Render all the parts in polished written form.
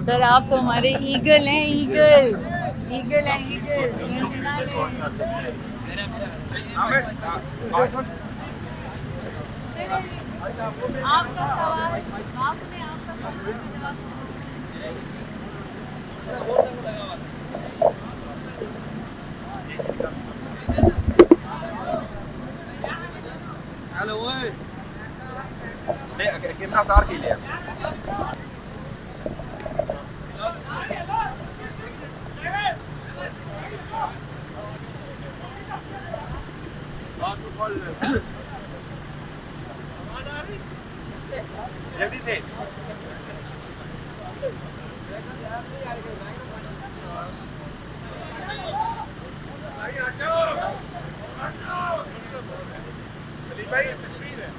Sir आप तो हमारे ईगल हैं, ईगल ईगल हैं, ईगल। आपका सवाल आप सुने, आपका सवाल हेलो ओए कैमरा उतार के लिया जल्दी से भाई तस्वीर है।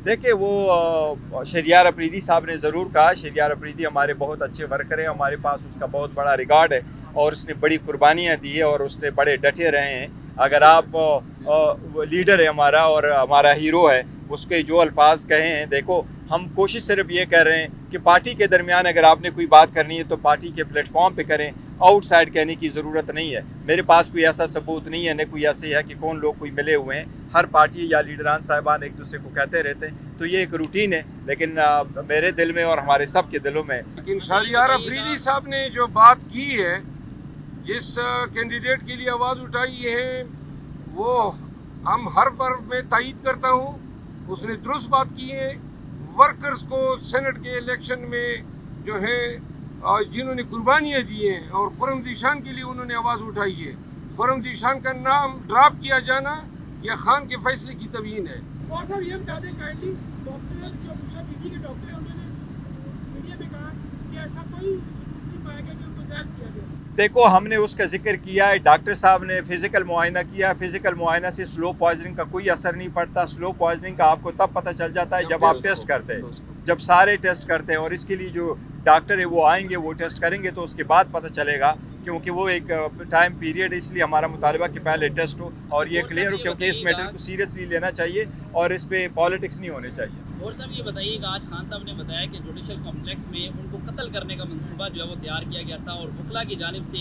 देखिए वो शहरियार अफरीदी साहब ने ज़रूर कहा, शहरियार अफरीदी हमारे बहुत अच्छे वर्कर हैं, हमारे पास उसका बहुत बड़ा रिकॉर्ड है और उसने बड़ी कुर्बानियाँ दी है और उसने बड़े डटे रहे हैं। अगर आप लीडर है हमारा और हमारा हीरो है, उसके जो अल्फाज कहे हैं, देखो हम कोशिश सिर्फ ये कर रहे हैं कि पार्टी के दरमियान अगर आपने कोई बात करनी है तो पार्टी के प्लेटफॉर्म पे करें, आउटसाइड कहने की ज़रूरत नहीं है। मेरे पास कोई ऐसा सबूत नहीं है, न कोई ऐसे है कि कौन लोग कोई मिले हुए हैं। हर पार्टी या लीडरान साहिबान एक दूसरे को कहते रहते हैं, तो ये एक रूटीन है, लेकिन मेरे दिल में और हमारे सब के दिलों में। लेकिन शहरियार अफरीदी साहब ने जो बात की है, जिस कैंडिडेट के लिए आवाज़ उठाई है, वो हम हर बार में तायद करता हूँ। उसने दुरुस्त बात की है। वर्कर्स को सेनेट के इलेक्शन में जो है जिन्होंने कुर्बानियाँ दी हैं और फरम ज़ीशान के लिए उन्होंने आवाज़ उठाई है, फरम ज़ीशान का नाम ड्रॉप किया जाना यह खान के फैसले की तवीन है। और साहब ये बता दें काइंडली, डॉक्टर जो बुशरा बीबी के डॉक्टर हैं उन्होंने मीडिया में कहा कि ऐसा कोई सबूत नहीं पाया गया कि उनको ज़हर किया गया। देखो हमने उसका जिक्र किया है, डॉक्टर साहब ने फिजिकल मुआयना किया, फिजिकल मुआयना से स्लो पॉइजनिंग का कोई असर नहीं पड़ता। स्लो पॉइजनिंग का आपको तब पता चल जाता है जब आप टेस्ट करते हैं, जब सारे टेस्ट करते हैं, और इसके लिए जो डॉक्टर है वो आएंगे, वो टेस्ट करेंगे तो उसके बाद पता चलेगा, क्योंकि वो एक टाइम पीरियड है। इसलिए हमारा मुतालबा कि पहले टेस्ट हो और ये क्लियर हो, क्योंकि इस मैटर को सीरियसली लेना चाहिए और इस पे पॉलिटिक्स नहीं होने चाहिए। और साहब ये बताइएगा, आज खान साहब ने बताया कि जुडिशल कॉम्प्लेक्स में उनको कत्ल करने का मंसूबा जो है वो तैयार किया गया था और वकला की जानिब से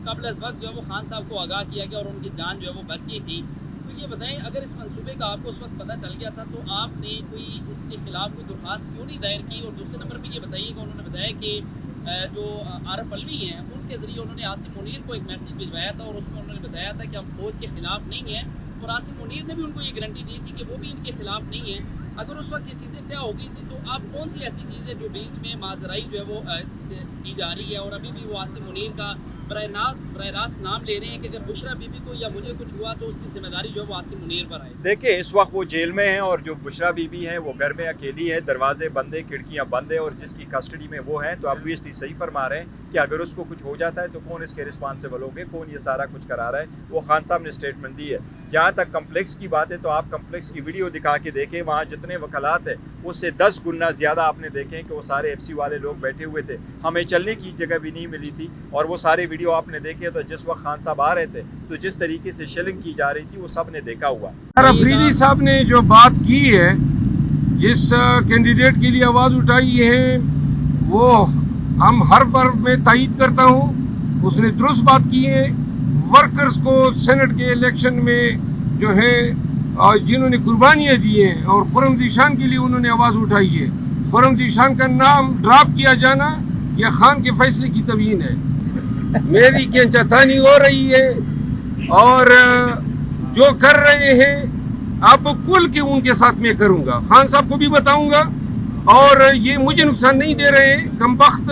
कबल इस वक्त जो है वो खान साहब को आगाह किया गया और उनकी जान जो है वो बच गई थी। तो ये बताएं, अगर इस मंसूबे का आपको उस वक्त पता चल गया था तो आपने कोई इसके खिलाफ कोई दरख्वास्त क्यों नहीं दायर की? और दूसरे नंबर पर ये बताइएगा, उन्होंने बताया कि जो आरफ अलवी हैं उनके ज़रिए उन्होंने आसिम मुनीर को एक मैसेज भिजवाया था और उसमें उन्होंने बताया था कि हम फौज के ख़िलाफ़ नहीं हैं, और आसिम मुनीर ने भी उनको ये गारंटी दी थी कि वो भी इनके खिलाफ़ नहीं है। अगर उस वक्त ये चीज़ें तय हो गई थी तो आप कौन सी ऐसी चीज़ें जो बीच में माजराई जो है वो की जा रही है और अभी भी वो आसिम मुनीर का बराह रास्त नाम ले रहे हैं कि अगर बुशरा बीबी को या मुझे कुछ हुआ तो उसकी जिम्मेदारी जो है वो आसिम मुनीर पर आए? देखिए इस वक्त वो जेल में हैं और जो बुशरा बीबी हैं वो घर में अकेली है, दरवाजे बंद है, खिड़कियां बंद है, और जिसकी कस्टडी में वो हैं, तो ऑब्वियसली सही फरमा रहे हैं कि अगर उसको कुछ हो जाता है तो कौन इसके रिस्पॉन्सिबल होंगे, कौन ये सारा कुछ करा रहा है। वो खान साहब ने स्टेटमेंट दी है। जहाँ तक कम्प्लेक्स की बात है तो आप कम्प्लेक्स की वीडियो दिखा के देखें, वहाँ जितने वकलात हैं उससे 10 गुना ज़्यादा आपने देखें कि वो सारे FC वाले लोग बैठे हुए थे, हमें चलने की जगह भी नहीं मिली थी। और वो सारे वीडियो आपने देखे तो जिस वक्त खान साहब आ रहे थे तो जिस तरीके से शेलिंग की जा रही थी वो सब ने देखा हुआ। अफरीदी साहब ने जो बात की है, जिस कैंडिडेट के लिए आवाज़ उठाई है, वो हम हर बार में तायद करता हूँ। उसने दुरुस्त बात की है। वर्कर्स को सेनेट के इलेक्शन में जो है जिन्होंने कुर्बानियाँ दी हैं और फरम ज़ीशान के लिए उन्होंने आवाज़ उठाई है, फरम ज़ीशान का नाम ड्रॉप किया जाना यह खान के फैसले की तवीन है। मेरी खींचातानी हो रही है और जो कर रहे हैं आप कुल के उनके साथ में करूँगा, खान साहब को भी बताऊँगा, और ये मुझे नुकसान नहीं दे रहे हैं। कमबख्त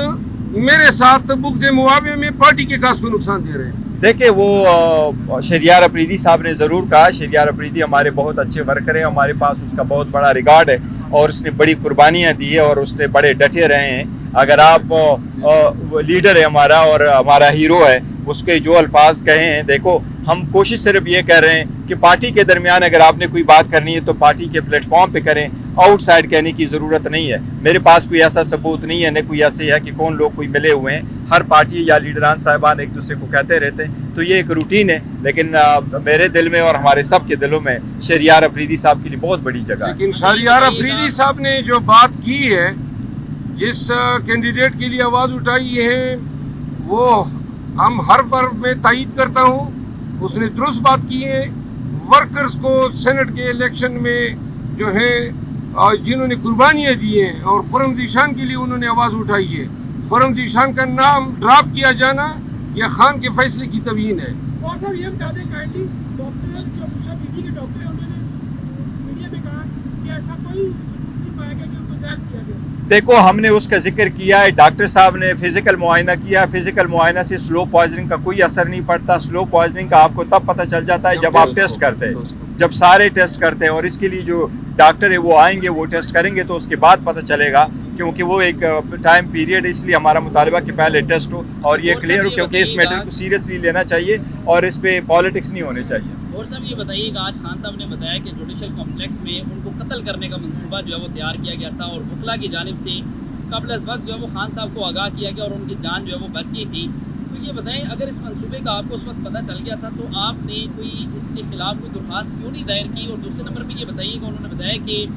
मेरे साथ बुग़्ज़ मुआवे में पार्टी के काज को नुकसान दे रहे हैं। देखिए वो शहरियार अफरीदी साहब ने ज़रूर कहा, शहरियार अफरीदी हमारे बहुत अच्छे वर्कर हैं, हमारे पास उसका बहुत बड़ा रिकॉर्ड है और उसने बड़ी कुर्बानियाँ दी है और उसने बड़े डटे रहे हैं। अगर आप लीडर है हमारा और हमारा हीरो है, उसके जो अल्फाज कहे हैं, देखो हम कोशिश सिर्फ ये कर रहे हैं कि पार्टी के दरमियान अगर आपने कोई बात करनी है तो पार्टी के प्लेटफॉर्म पे करें, आउटसाइड कहने की ज़रूरत नहीं है। मेरे पास कोई ऐसा सबूत नहीं है, न कोई ऐसे है कि कौन लोग कोई मिले हुए हैं। हर पार्टी या लीडरान साहिबान एक दूसरे को कहते रहते हैं, तो ये एक रूटीन है। लेकिन मेरे दिल में और हमारे सब के दिलों में शहरियार अफरीदी साहब के लिए बहुत बड़ी जगह है। लेकिन शहरियार अफरीदी साहब ने जो बात की है, जिस कैंडिडेट के लिए आवाज़ उठाई है, वो हम हर बार में तायीद करता हूँ। उसने दुरुस्त बात की है। वर्कर्स को सेनेट के इलेक्शन में जो है जिन्होंने कुर्बानियाँ दी हैं और फरम ज़ीशान के लिए उन्होंने आवाज़ उठाई है, फरम ज़ीशान का नाम ड्रॉप किया जाना यह खान के फैसले की तवीन है। और साहब ये बता दें काइंडली, डॉक्टर जो उषा बीबी के डॉक्टर हैं उन्होंने मीडिया में कहा कि ऐसा कोई सबूत नहीं पाया गया कि उनको जहर किया गया। देखो, हमने उसका जिक्र किया है, डॉक्टर साहब ने फिजिकल मुआयना किया। फिजिकल मुआयना से स्लो पॉइजनिंग का कोई असर नहीं पड़ता। स्लो पॉइजनिंग का आपको तब पता चल जाता है जब आप टेस्ट करते हैं, जब सारे टेस्ट करते हैं। और इसके लिए जो डॉक्टर है वो आएंगे, वो टेस्ट करेंगे, तो उसके बाद पता चलेगा, क्योंकि वो एक टाइम पीरियड, इसलिए हमारा मुतालबा कि पहले टेस्ट हो और ये क्लियर हो, क्योंकि इस मैटर को सीरियसली लेना चाहिए और इस पे पॉलिटिक्स नहीं होने चाहिए। और साहब ये बताइएगा, आज खान साहब ने बताया कि जुडिशल कॉम्प्लेक्स में उनको कत्ल करने का मंसूबा जो है वो तैयार किया गया था और वकला की जानिब से कबल अज़ वक्त जो है वो खान साहब को आगाह किया गया और उनकी जान जो है वो बच गई थी। तो ये बताएं, अगर इस मंसूबे का आपको उस वक्त पता चल गया था तो आपने कोई इसके खिलाफ कोई दरख्वास्त क्यों नहीं दायर की? और दूसरे नंबर पर ये बताइएगा, उन्होंने बताया कि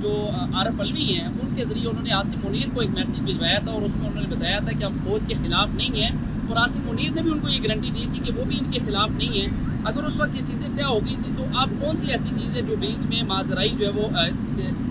जो आरफ अलवी हैं उनके ज़रिए उन्होंने आसिम मुनीर को एक मैसेज भिजवाया था और उसमें उन्होंने बताया था कि हम फौज के ख़िलाफ़ नहीं हैं, और आसिम मुनीर ने भी उनको ये गारंटी दी थी कि वो भी इनके खिलाफ नहीं है। अगर उस वक्त ये चीज़ें तय हो गई थी तो आप कौन सी ऐसी चीज़ें जो बीच में माजराई जो है वो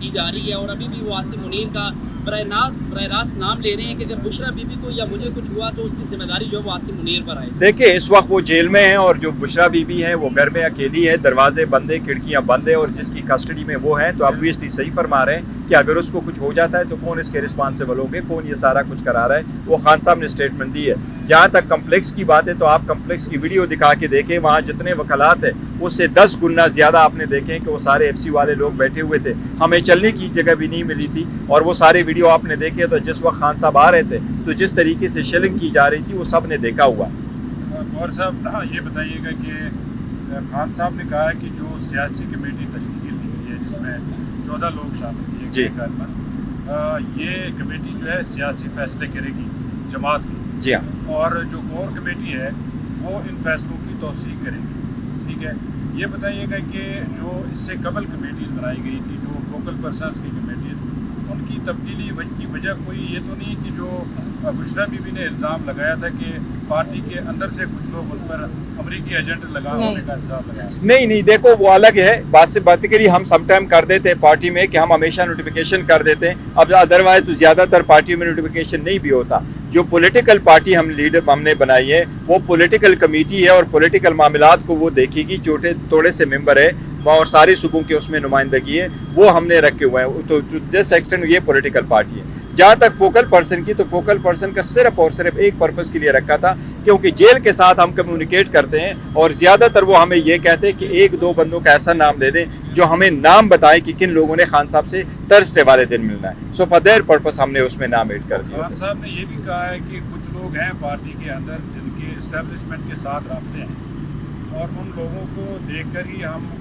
की जा रही है और अभी भी वो आसिम मुनीर का बराह रास्त नाम ले रहे हैं कि अगर बुशरा बीबी को या मुझे कुछ हुआ तो उसकी जिम्मेदारी जो है वो आसिम मुनीर पर आए? देखिए, इस वक्त वो जेल में है और जो बुशरा बीबी है वो घर में अकेली है, दरवाजे बंद है, खिड़कियां बंद है, और जिसकी कस्टडी में वो है। तो ऑब्वियसली सही फरमा रहे हैं कि अगर उसको कुछ हो जाता है तो कौन इसके रिस्पॉन्सिबल होंगे, कौन ये सारा कुछ करा रहा है। वो खान साहब ने स्टेटमेंट दी है। जहाँ तक कम्प्लेक्स की बात है तो आप कम्प्लेक्स की वीडियो दिखा के देखें, वहाँ जितने वकलात है उससे 10 गुना ज़्यादा आपने देखें कि वो सारे FC वाले लोग बैठे हुए थे। हमें चलने की जगह भी नहीं मिली थी। और वो सारे वीडियो आपने देखे तो जिस वक्त खान साहब आ रहे थे तो जिस तरीके से शेलिंग की जा रही थी वो सब ने देखा हुआ। और साहब ये बताइएगा कि खान साहब ने कहा है कि जो सियासी कमेटी तश्कील की गई है जिसमें 14 लोग शामिल किए जी, ये कमेटी जो है सियासी फैसले करेगी जमात की। जी हाँ। और जो कोर कमेटी है वो इन फैसलों की तौसीक करेगी। ठीक है, ये बताइएगा कि जो इससे कबल कमेटीज़ बनाई गई थी, जो फोकल पर्सनस की कमेटीज़, उनकी तब्दीली की वजह कोई ये तो नहीं कि जो बुशरा बीबी ने इल्ज़ाम लगाया था कि पार्टी के अंदर से कुछ लोग उन पर अमरीकी एजेंट लगा होने का इल्ज़ाम लगाया? नहीं, देखो वो अलग है। बात से बात करी हम समटाइम कर देते हैं पार्टी में कि हम हमेशा नोटिफिकेशन कर देते हैं। अब अदरवाइज तो ज़्यादातर पार्टियों में नोटिफिकेशन नहीं भी होता। जो पॉलिटिकल पार्टी हमने बनाई है वो पॉलिटिकल कमेटी है और पॉलिटिकल मामलात को वो देखेगी। छोटे थोड़े से मेंबर है और सारे सूबों की उसमें नुमाइंदगी है, वो हमने रखे हुए हैं। तो जिस एक्सटेंट ये पॉलिटिकल पार्टी है। जहाँ तक फोकल पर्सन की, तो फोकल पर्सन का सिर्फ और सिर्फ एक पर्पस के लिए रखा था, क्योंकि जेल के साथ हम कम्युनिकेट करते हैं और ज़्यादातर वो हमें ये कहते हैं कि 1-2 बंदों का ऐसा नाम दे दें जो हमें नाम बताएं कि किन लोगों ने खान साहब से थर्सडे वाले दिन मिलना है। सो फॉर देयर पर्पस हमने उसमें नाम ऐड कर दिया। खान साहब ने ये भी कहा है कि कुछ लोग हैं पार्टी के अंदर जिनके इस्टेब्लिशमेंट के साथ रबते हैं और उन लोगों को देखकर ही हम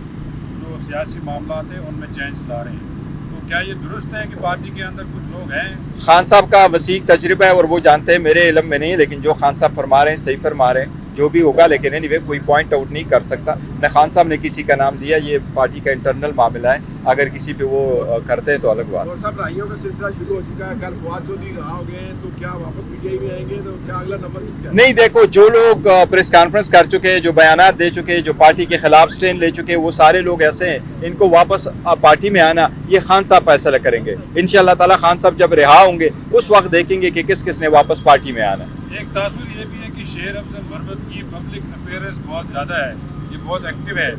जो सियासी मामला थे उनमें चेंज ला रहे हैं। तो क्या ये दुरुस्त है कि पार्टी के अंदर कुछ लोग हैं? खान साहब का वसीक तजर्बा है और वो जानते हैं, मेरे इल्म में नहीं, लेकिन जो खान साहब फरमा रहे हैं सही फरमा रहे हैं, जो भी होगा। लेकिन एनीवे कोई पॉइंट आउट नहीं कर सकता। न खान साहब ने किसी का नाम दिया, ये पार्टी का इंटरनल मामला है। अगर किसी पे वो करते हैं तो अलग बात। और साहब राहियों का सिलसिला शुरू हो चुका है, कल फवाद चौधरी रहा हो गए, तो क्या वापस पीटीआई में आएंगे? तो क्या अगला नंबर किसका है? नहीं, देखो, जो लोग प्रेस कॉन्फ्रेंस कर चुके हैं, जो बयानात दे चुके हैं, जो पार्टी के खिलाफ स्टैंड ले चुके हैं, वो सारे लोग ऐसे हैं। इनको वापस पार्टी में आना ये खान साहब फैसला करेंगे। इंशाअल्लाह ताला खान साहब जब रिहा होंगे उस वक्त देखेंगे कि किस किस ने वापस पार्टी में आना है। एक तासुर ये भी है कि शेर अफजल मरवत की पब्लिक अपेयरेंस बहुत ज़्यादा है, ये बहुत एक्टिव है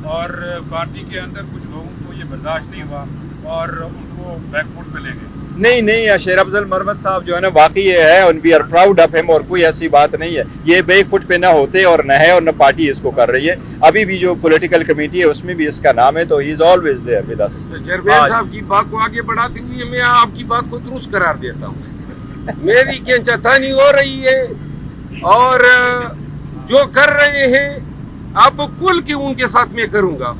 और पार्टी के अंदर कुछ लोगों को ये बर्दाश्त नहीं हुआ और उनको बैकफुट पे ले गए। नहीं, शेर अफजल मरवत साहब जो है ना वाकई है, और we are proud of him, और कोई ऐसी बात नहीं है। ये बैकफुट पे ना होते और न है और न पार्टी इसको कर रही है। अभी भी जो पॉलिटिकल कमेटी है उसमें भी इसका नाम है, तो he is always there with us. जरबैन साहब की बात को आगे बढ़ाते हुए मैं आपकी बात को दुरुस्त करार देता हूँ। मेरी खींचातानी हो रही है और जो कर रहे हैं अब कुल की उनके साथ में करूंगा।